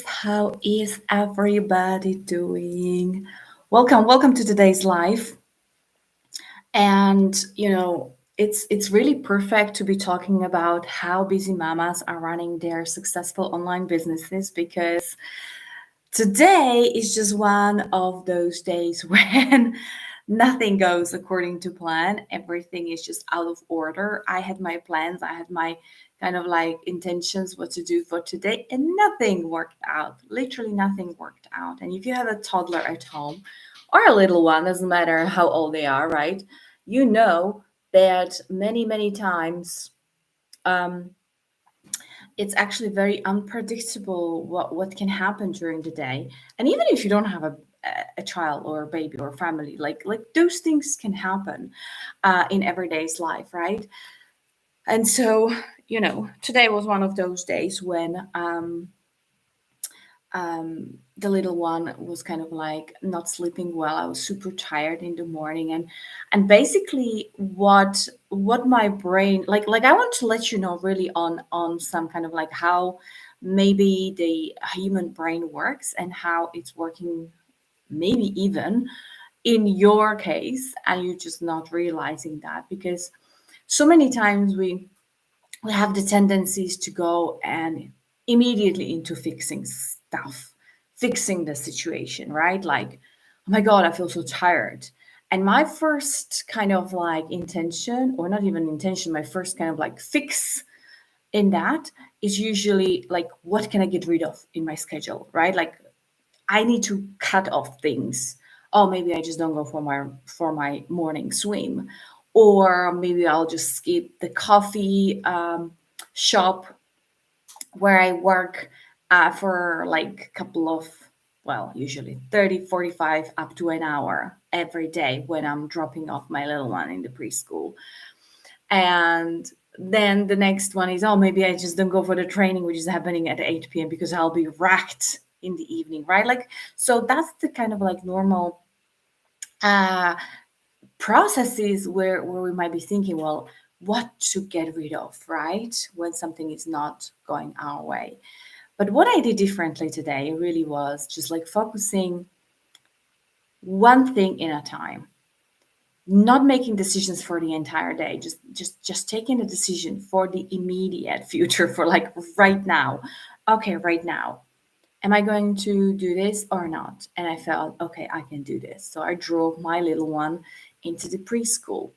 How is everybody doing? Welcome to today's live. And it's really perfect to be talking about how busy mamas are running their successful online businesses because today is just one of those days when nothing goes according to plan. Everything is just out of order. I had my plans, I had my kind of like intentions what to do for today, and nothing worked out. Literally nothing worked out. And if you have a toddler at home or a little one, doesn't matter how old they are, right? You know that many times um, it's actually very unpredictable what can happen during the day. And even if you don't have a child or a baby or family, like those things can happen in everyday's life, right? And so today was one of those days when the little one was kind of like not sleeping well. I was super tired in the morning, and basically what my brain, like I want to let you know really on some kind of like how maybe the human brain works and how it's working, maybe even in your case, and you're just not realizing that. Because so many times we have the tendencies to go and immediately into fixing stuff, fixing the situation, right? Like, oh my God, I feel so tired. And my first kind of like intention, or not even intention, my first kind of like fix in that is usually like, what can I get rid of in my schedule, right? Like, I need to cut off things. Oh, maybe I just don't go for my morning swim, or maybe I'll just skip the coffee shop where I work for like a couple of, well, usually 30, 45, up to an hour every day when I'm dropping off my little one in the preschool. And then the next one is, oh, maybe I just don't go for the training, which is happening at 8 p.m. because I'll be racked in the evening, right? Like, so that's the kind of like normal uh, processes where we might be thinking, well, what to get rid of, right? When something is not going our way. But what I did differently today really was just like focusing one thing in a time, not making decisions for the entire day, just taking a decision for the immediate future, for like right now. Okay, right now, am I going to do this or not? And I felt, okay, I can do this. So I drove my little one into the preschool.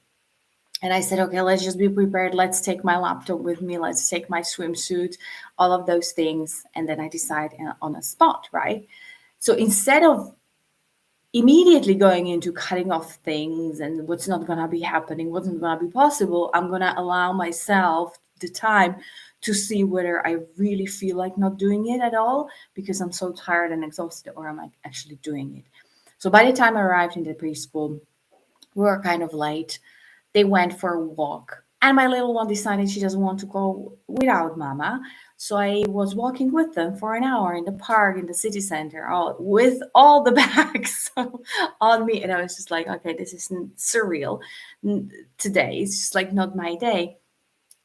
And I said, okay, let's just be prepared. Let's take my laptop with me. Let's take my swimsuit, all of those things. And then I decide on a spot, right? So instead of immediately going into cutting off things and what's not going to be happening, what's not going to be possible, I'm going to allow myself the time to see whether I really feel like not doing it at all because I'm so tired and exhausted, or am I actually doing it. So by the time I arrived in the preschool, we were kind of late. They went for a walk. And my little one decided she doesn't want to go without mama. So I was walking with them for an hour in the park in the city center, all with all the bags on me. And I was just like, okay, this is surreal. Today it's just like not my day.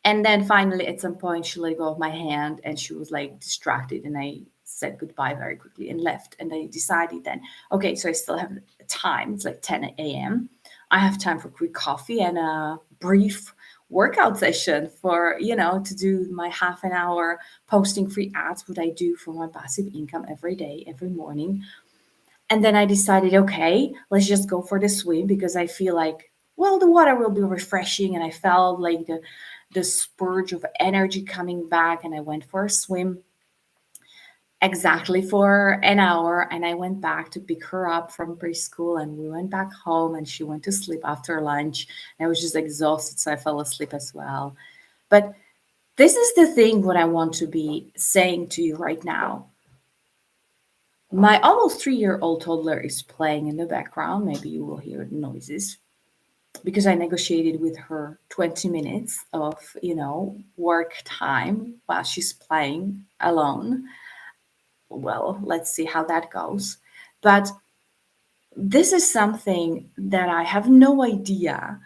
And then finally, at some point, she let go of my hand and she was like distracted. And I said goodbye very quickly and left. And I decided then, okay, so I still have time. It's like 10 a.m. I have time for quick coffee and a brief workout session for, to do my half an hour posting free ads, what I do for my passive income every day, every morning. And then I decided, okay, let's just go for the swim because I feel like, well, the water will be refreshing. And I felt like the spurge of energy coming back. And I went for a swim exactly for an hour. And I went back to pick her up from preschool. And we went back home and she went to sleep after lunch. And I was just exhausted. So I fell asleep as well. But this is the thing what I want to be saying to you right now. My almost 3-year old toddler is playing in the background. Maybe you will hear noises because I negotiated with her 20 minutes of, work time while she's playing alone. Well, let's see how that goes. But this is something that I have no idea,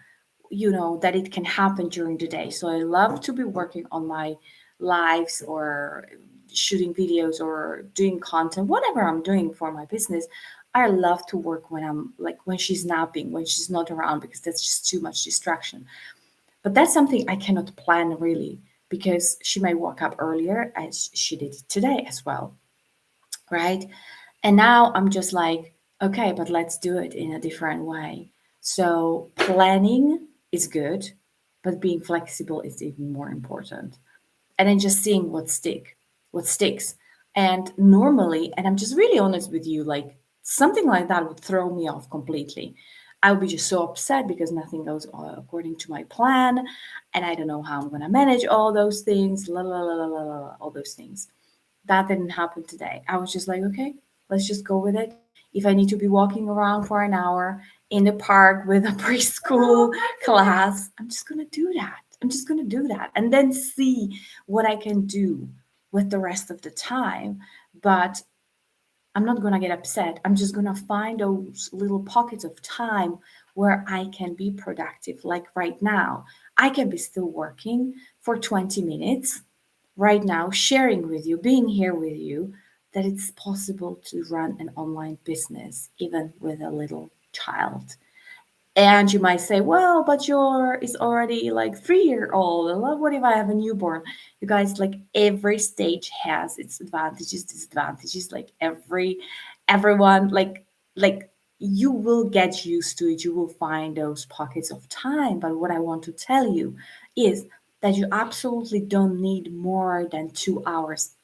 that it can happen during the day. So I love to be working on my lives or shooting videos or doing content, whatever I'm doing for my business, I love to work when I'm like when she's napping, when she's not around, because that's just too much distraction. But that's something I cannot plan really, because she may wake up earlier as she did today as well, right? And now I'm just like, okay, but let's do it in a different way. So planning is good, but being flexible is even more important. And then just seeing what sticks. And normally, and I'm just really honest with you, like something like that would throw me off completely. I would be just so upset because nothing goes according to my plan, and I don't know how I'm gonna manage all those things, all those things. That didn't happen today. I was just like, okay, let's just go with it. If I need to be walking around for an hour in the park with a preschool class, I'm just going to do that. I'm just going to do that and then see what I can do with the rest of the time. But I'm not going to get upset. I'm just going to find those little pockets of time where I can be productive. Like right now, I can be still working for 20 minutes right now, sharing with you, being here with you, that it's possible to run an online business even with a little child. And you might say, well, but your is already like 3 year old. What if I have a newborn? You guys, like every stage has its advantages, disadvantages. Like everyone, like you will get used to it. You will find those pockets of time. But what I want to tell you is that you absolutely don't need more than 2 hours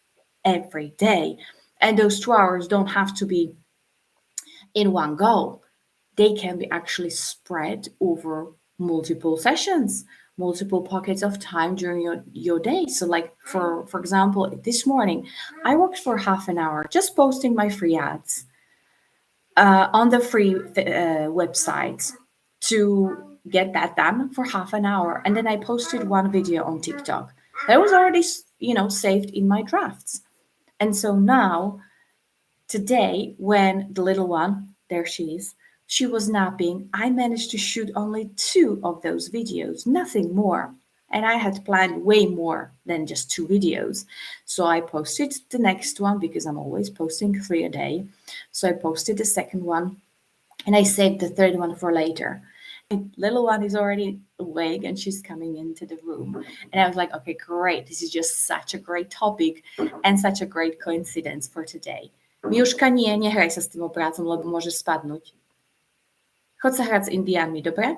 every day. And those 2 hours don't have to be in one go. They can be actually spread over multiple sessions, multiple pockets of time during your day. So like for example, this morning I worked for half an hour just posting my free ads on the free website to get that done for half an hour, and then I posted one video on TikTok that was already saved in my drafts. And so now today, when the little one, there she is, she was napping, I managed to shoot only two of those videos, nothing more. And I had planned way more than just two videos. So I posted the next one because I'm always posting three a day. So I posted the second one and I saved the third one for later. Little one is already awake and she's coming into the room. And I was like, okay, great. This is just such a great topic and such a great coincidence for today. Miuška, nie, nehraj sa s tým obrácom, lebo môže spadnúť. Chod sa hrať s indiánmi, dobre?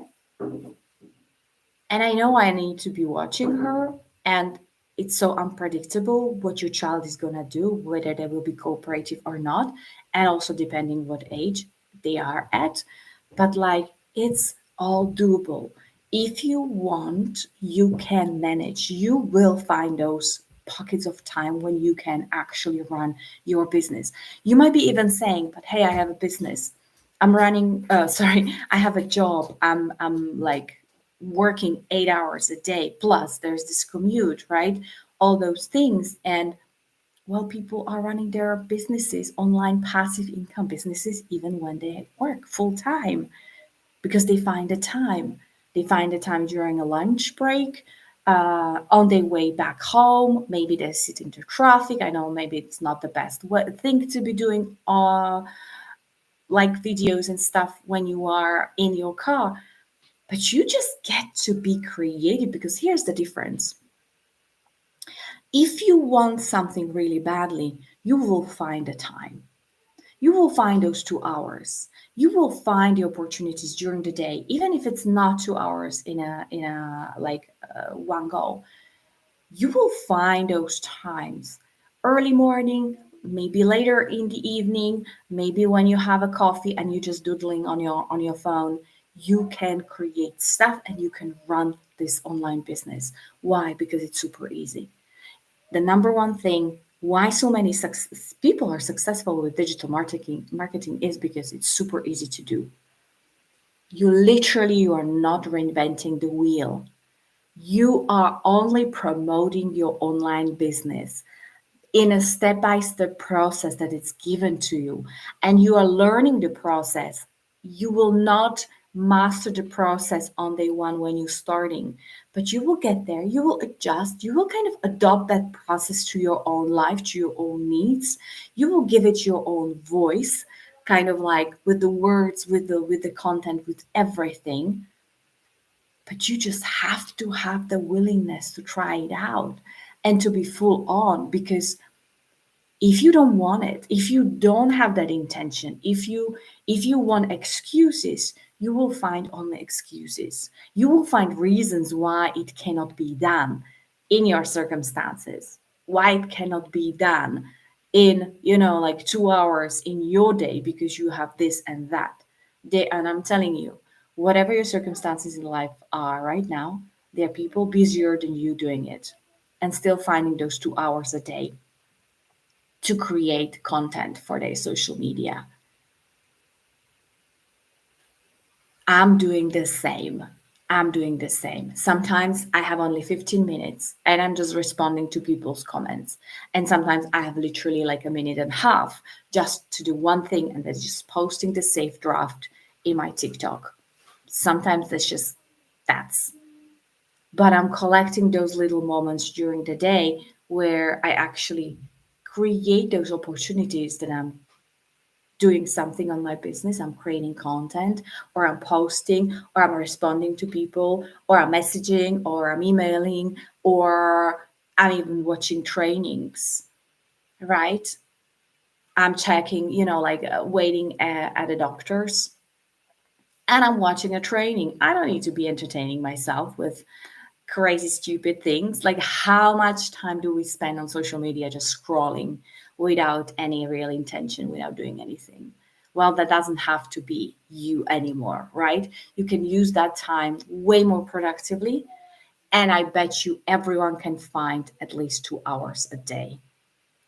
And I know I need to be watching her, and it's so unpredictable what your child is gonna do, whether they will be cooperative or not, and also depending what age they are at. But like it's all doable. If you want, you can manage. You will find those pockets of time when you can actually run your business. You might be even saying, but hey, I have a business. I'm running sorry, I have a job. I'm like working 8 hours a day. Plus, there's this commute, right? All those things. And well, people are running their businesses, online passive income businesses, even when they work full time because they find the time. They find the time during a lunch break, on their way back home. Maybe they sit in the traffic. I know maybe it's not the best thing to be doing, like videos and stuff when you are in your car, but you just get to be creative because here's the difference. If you want something really badly, you will find the time. You will find those 2 hours. You will find the opportunities during the day, even if it's not 2 hours in a like one go. You will find those times early morning, maybe later in the evening, maybe when you have a coffee and you're just doodling on your phone. You can create stuff and you can run this online business. Why? Because it's super easy. The number one thing why so many people are successful with digital marketing is because it's super easy to do. You are not reinventing the wheel. You are only promoting your online business in a step by step process that it's given to you, and you are learning the process. You will not master the process on day one when you're starting, but you will get there. You will adjust. You will kind of adopt that process to your own life, to your own needs. You will give it your own voice, kind of like with the words, with the content, with everything. But you just have to have the willingness to try it out and to be full on, because if you don't want it, if you don't have that intention, if you want excuses, you will find only excuses. You will find reasons why it cannot be done in your circumstances, why it cannot be done in, like 2 hours in your day because you have this and that. And I'm telling you, whatever your circumstances in life are right now, there are people busier than you doing it and still finding those 2 hours a day to create content for their social media. I'm doing the same. I'm doing the same. Sometimes I have only 15 minutes and I'm just responding to people's comments. And sometimes I have literally like a minute and a half just to do one thing, and that's just posting the safe draft in my TikTok. Sometimes that's, but I'm collecting those little moments during the day where I actually create those opportunities that I'm doing something on my business. I'm creating content, or I'm posting, or I'm responding to people, or I'm messaging, or I'm emailing, or I'm even watching trainings, right? I'm checking, like waiting at a doctor's, and I'm watching a training. I don't need to be entertaining myself with crazy stupid things. Like, how much time do we spend on social media just scrolling without any real intention, without doing anything? Well, that doesn't have to be you anymore, right? You can use that time way more productively, and I bet you everyone can find at least 2 hours a day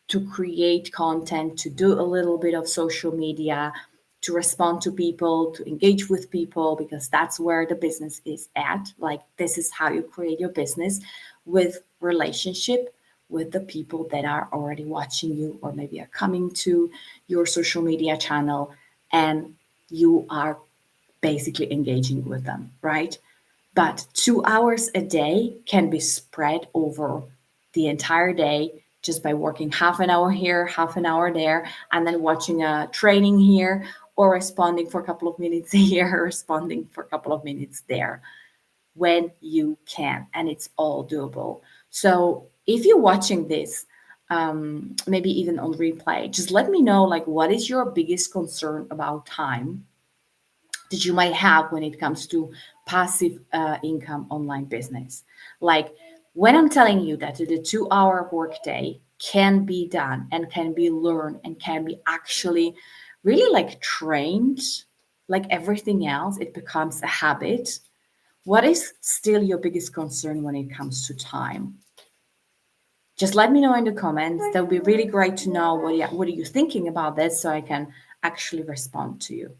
to create content, to do a little bit of social media, to respond to people, to engage with people, because that's where the business is at. Like, this is how you create your business, with relationship with the people that are already watching you or maybe are coming to your social media channel, and you are basically engaging with them, right? But 2 hours a day can be spread over the entire day just by working half an hour here, half an hour there, and then watching a training here, or responding for a couple of minutes here, responding for a couple of minutes there, when you can. And it's all doable. So if you're watching this, maybe even on replay, just let me know, like, what is your biggest concern about time that you might have when it comes to passive income online business. Like, when I'm telling you that the 2 hour workday can be done and can be learned and can be actually really like trained, like everything else, it becomes a habit. What is still your biggest concern when it comes to time? Just let me know in the comments. That would be really great to know what are you thinking about this, so I can actually respond to you.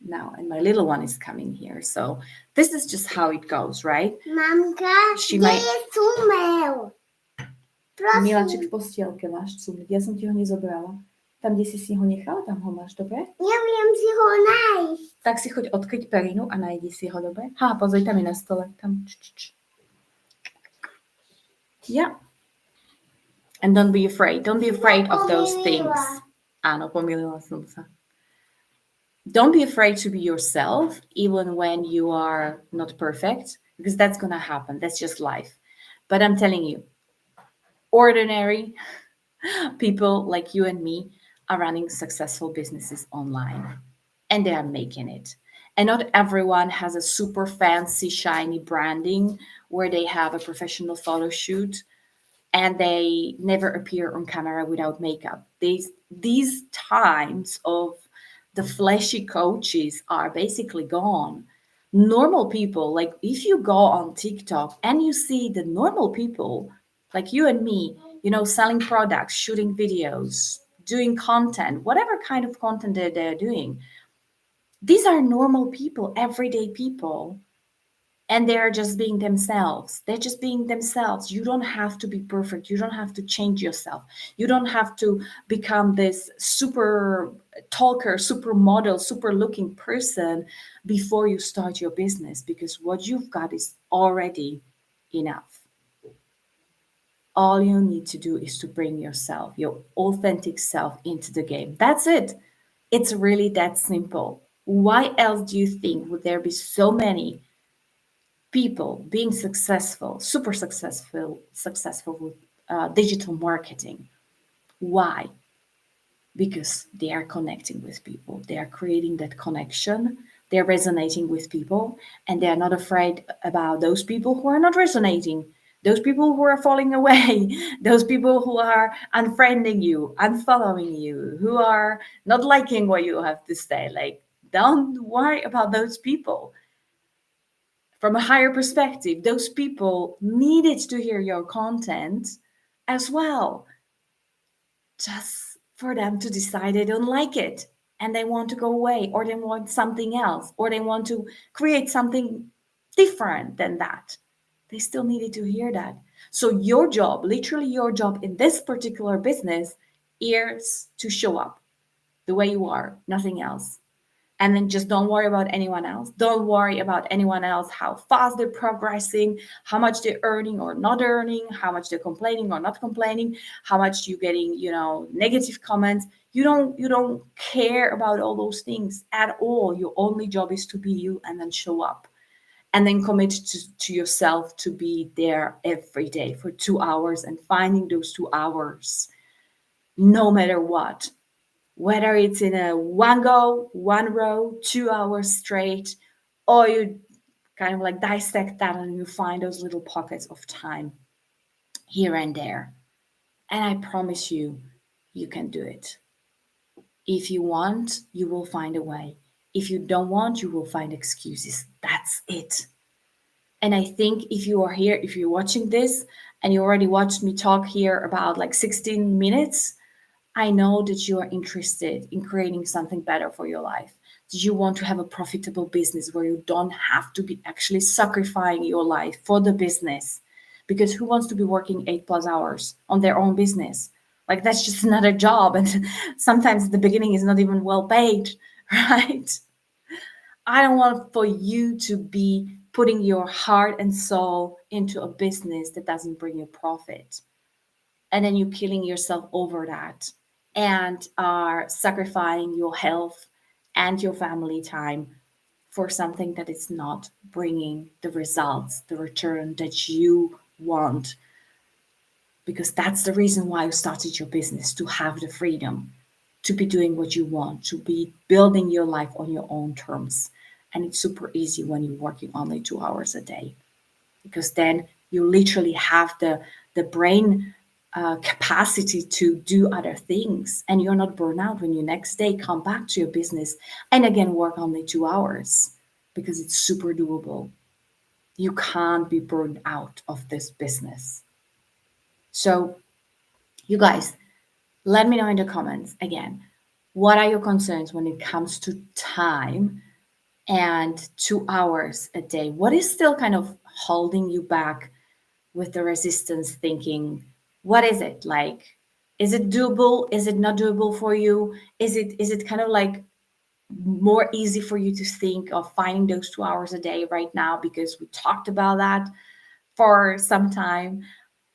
Now, and my little one is coming here, so this is just how it goes, right? Mamka, She kde might... je cumel? Miláček v Prosím. postielke máš cumlik, ja som ti ho nezobrala. Tam, kde si ho nechala, tam ho máš, dobre? Neviem si ho nájsť. Tak si choď odkryť perinu a nájdi si ho, dobre? Pozri, tam je na stole, tam. Yeah. And don't be afraid. Don't be afraid of those things. Áno, pomýlila som sa. Don't be afraid to be yourself, even when you are not perfect, because that's going to happen. That's just life. But I'm telling you, ordinary people like you and me are running successful businesses online, and they are making it. And not everyone has a super fancy, shiny branding where they have a professional photo shoot and they never appear on camera without makeup. These times of the flashy coaches are basically gone. Normal people, like if you go on TikTok and you see the normal people like you and me, selling products, shooting videos, doing content, whatever kind of content they're doing, these are normal people, everyday people, and they're just being themselves. They're just being themselves. You don't have to be perfect. You don't have to change yourself. You don't have to become this super talker, super model, super looking person before you start your business, because what you've got is already enough. All you need to do is to bring yourself, your authentic self, into the game. That's it. It's really that simple. Why else do you think would there be so many people being successful, super successful with digital marketing? Why? Because they are connecting with people, they are creating that connection, they're resonating with people, and they're not afraid about those people who are not resonating, those people who are falling away, those people who are unfriending you, unfollowing you, who are not liking what you have to say. Like, don't worry about those people. From a higher perspective, those people needed to hear your content as well, just for them to decide they don't like it and they want to go away, or they want something else, or they want to create something different than that. They still needed to hear that. So, your job, literally your job in this particular business, is to show up the way you are, nothing else. And then just don't worry about anyone else. Don't worry about anyone else, how fast they're progressing, how much they're earning or not earning, how much they're complaining or not complaining, how much you're getting, negative comments. You don't care about all those things at all. Your only job is to be you, and then show up, and then commit to yourself to be there every day for 2 hours, and finding those 2 hours no matter what, whether it's in a one go, one row, 2 hours straight, or you kind of like dissect that and you find those little pockets of time here and there. And I promise you, you can do it. If you want, you will find a way. If you don't want, you will find excuses. That's it. And I think if you are here, if you're watching this and you already watched me talk here about like 16 minutes, I know that you are interested in creating something better for your life. That you want to have a profitable business where you don't have to be actually sacrificing your life for the business. Because who wants to be working 8+ hours on their own business? Like, that's just another job. And sometimes the beginning is not even well paid, right? I don't want for you to be putting your heart and soul into a business that doesn't bring you profit, and then you're killing yourself over that, and are sacrificing your health and your family time for something that is not bringing the results, the return that you want. Because that's the reason why you started your business, to have the freedom to be doing what you want, to be building your life on your own terms. And it's super easy when you're working only 2 hours a day, because then you literally have the brain capacity to do other things, and you're not burned out when you next day come back to your business and again work only 2 hours, because it's super doable. You can't be burned out of this business. So, you guys, let me know in the comments again, what are your concerns when it comes to time and 2 hours a day? What is still kind of holding you back with the resistance thinking? What is it like? Is it doable? Is it not doable for you? Is it kind of like more easy for you to think of finding those 2 hours a day right now, because we talked about that for some time?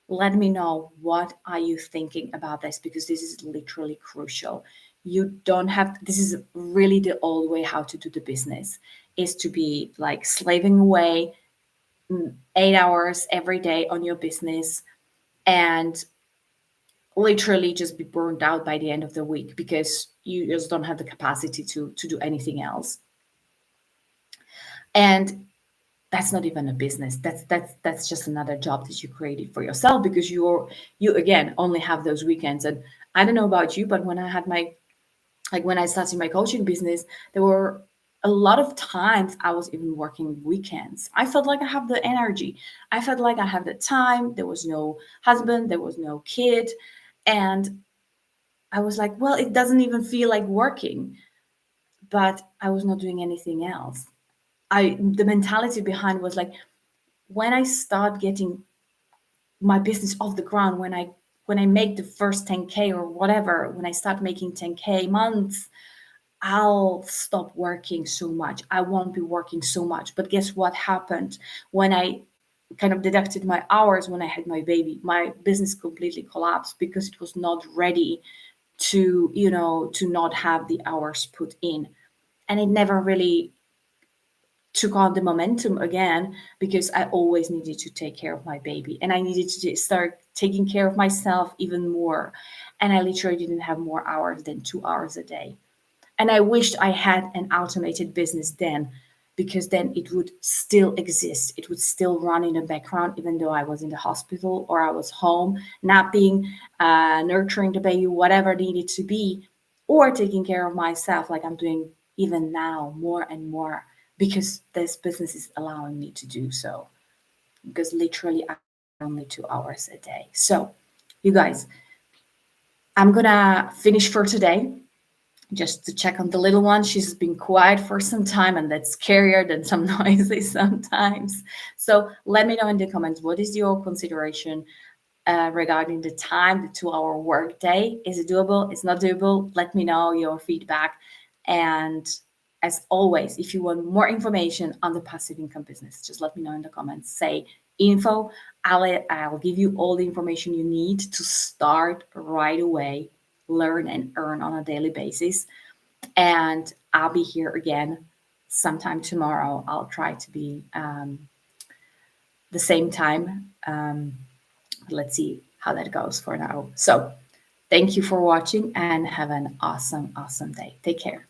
Let me know, what are you thinking about this, because this is literally crucial. You don't have, this is really the old way how to do the business, is to be like slaving away 8 hours every day on your business, and literally just be burned out by the end of the week because you just don't have the capacity to do anything else. And that's not even a business. That's just another job that you created for yourself, because you again only have those weekends. And I don't know about you, but when I had my, like when I started my coaching business, there were a lot of times I was even working weekends. I felt like I have the energy. I felt like I have the time. There was no husband, there was no kid. And I was like, well, it doesn't even feel like working, but I was not doing anything else. the mentality behind was like, when I start getting my business off the ground, when I make the first 10K or whatever, when I start making 10K months, I'll stop working so much. I won't be working so much. But guess what happened? When I kind of deducted my hours when I had my baby, my business completely collapsed because it was not ready to, to not have the hours put in. And it never really took on the momentum again because I always needed to take care of my baby and I needed to start taking care of myself even more. And I literally didn't have more hours than 2 hours a day. And I wished I had an automated business then, because then it would still exist. It would still run in the background, even though I was in the hospital or I was home, napping, nurturing the baby, whatever needed to be, or taking care of myself, like I'm doing even now more and more, because this business is allowing me to do so. Because literally, I work only 2 hours a day. So, you guys, I'm gonna finish for today just to check on the little one. She's been quiet for some time, and that's scarier than some noises sometimes. So let me know in the comments, what is your consideration regarding the time, the 2 hour work day? Is it doable? It's not doable? Let me know your feedback. And as always, if you want more information on the passive income business, just let me know in the comments. Say info. I'll give you all the information you need to start right away, learn and earn on a daily basis. And I'll be here again sometime tomorrow. I'll try to be the same time. Let's see how that goes for now. So, thank you for watching and have an awesome, awesome day. Take care.